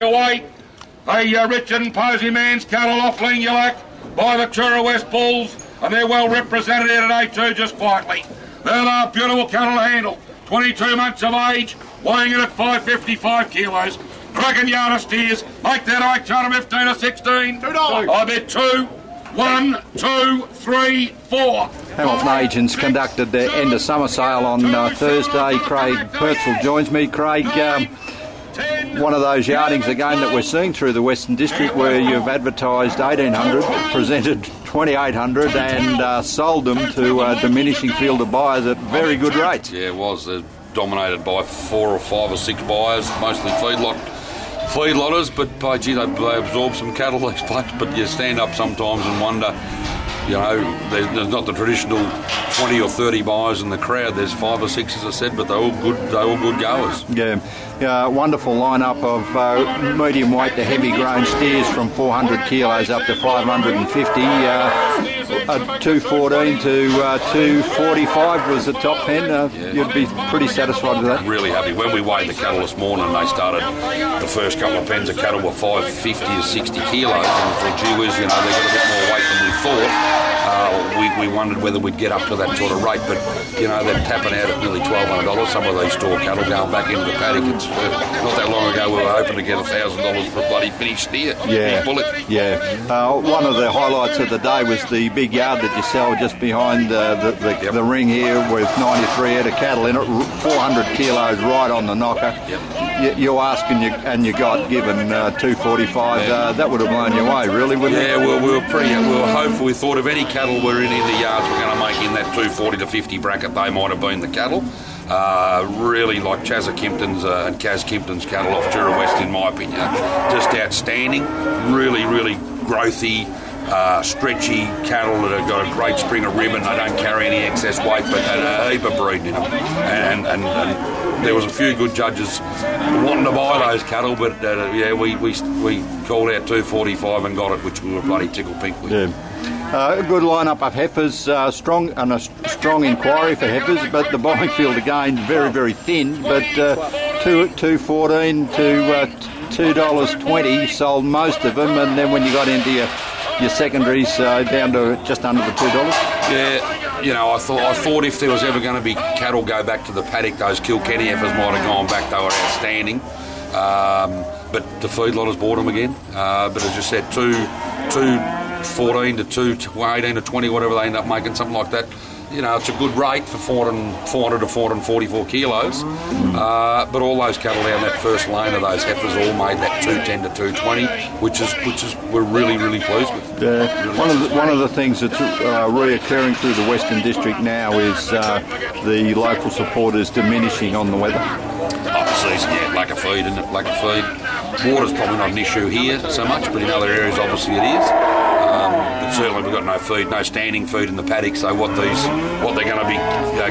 Away, a Richard and Posey man's cattle off Lingulac by the Tura West Bulls, and they're well represented here today too, just quietly. They're beautiful cattle to handle, 22 months of age, weighing in at 555 kilos. Dragon Yard steers, make that eye charter 15 or 16. $2. I bet 2, 1, 2, 3, 4. Hamilton Agents conducted their end of summer sale on Thursday. Craig Purcell joins me. Craig, one of those yardings again that we're seeing through the Western District where you've advertised 1,800, presented 2,800 and sold them to a diminishing field of buyers at very good rates. Yeah, it was. They're dominated by 4 or 5 or 6 buyers, mostly feedlotters, but by gee, they absorb some cattle these places. But you stand up sometimes and wonder, you know, there's not the traditional 20 or 30 buyers in the crowd. There's 5 or 6, as I said, but they're all good goers. Yeah, wonderful lineup of medium weight to heavy grown steers from 400 kilos up to 550. 214 to 245 was the top pen. You'd be pretty satisfied with that. Really happy. When we weighed the cattle this morning, they started, the first couple of pens of cattle were 550 to 60 kilos, and I thought, gee whiz, you know, they got a bit more weight than we thought. We wondered whether we'd get up to that sort of rate, but you know, they're tapping out at nearly $1,200. Some of these store cattle going back into the paddock. It's not that long ago we were hoping to get $1,000 for a bloody finished steer. Yeah, one of the highlights of the day was the big yard that you sell just behind the ring here with 93 head of cattle in it, 400 kilos right on the knocker. You asked and you got given 245. That would have blown you away, really, wouldn't it? Yeah, we were hopeful. We thought if any cattle were in the yards we're going to make in that 240 to 50 bracket, they might have been the cattle. Really like Chazza Kimpton's and Kaz Kimpton's cattle off Tura West, in my opinion. Just outstanding, really growthy, stretchy cattle that have got a great spring of ribbon. They don't carry any excess weight, but they had a heap of breeding in them. And there was a few good judges wanting to buy those cattle, but we called out 245 and got it, which we were bloody tickled pink with. Yeah. A good lineup of heifers, strong inquiry for heifers, but the buying field again very thin. But $2.14 to $2.20 sold most of them, and then when you got into your secondaries down to just under the $2. Yeah, you know, I thought if there was ever going to be cattle go back to the paddock, those Kilkenny heifers might have gone back. They were outstanding. But the feedlotters bought them again. But as you said, 214 to 218 to 20, whatever they end up making, something like that. You know, it's a good rate for 400 to 444 kilos. But all those cattle down that first lane of those heifers all made that 210 to 220, which is we're really pleased with. One of the things that's reoccurring through the Western District now is the local supporters diminishing on the weather. Off-season, yeah, lack of feed, isn't it? Lack of feed. Water's probably not an issue here so much, but in other areas obviously it is. But certainly we've got no feed, no standing feed in the paddock, so what they're going to be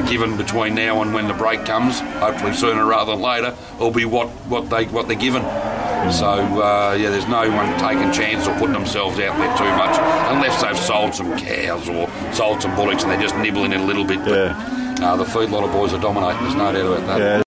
given between now and when the break comes, hopefully sooner rather than later, will be what they're given. So there's no one taking chances or putting themselves out there too much, unless they've sold some cows or sold some bullocks and they're just nibbling it a little bit. But the feedlotter boys are dominating, there's no doubt about that.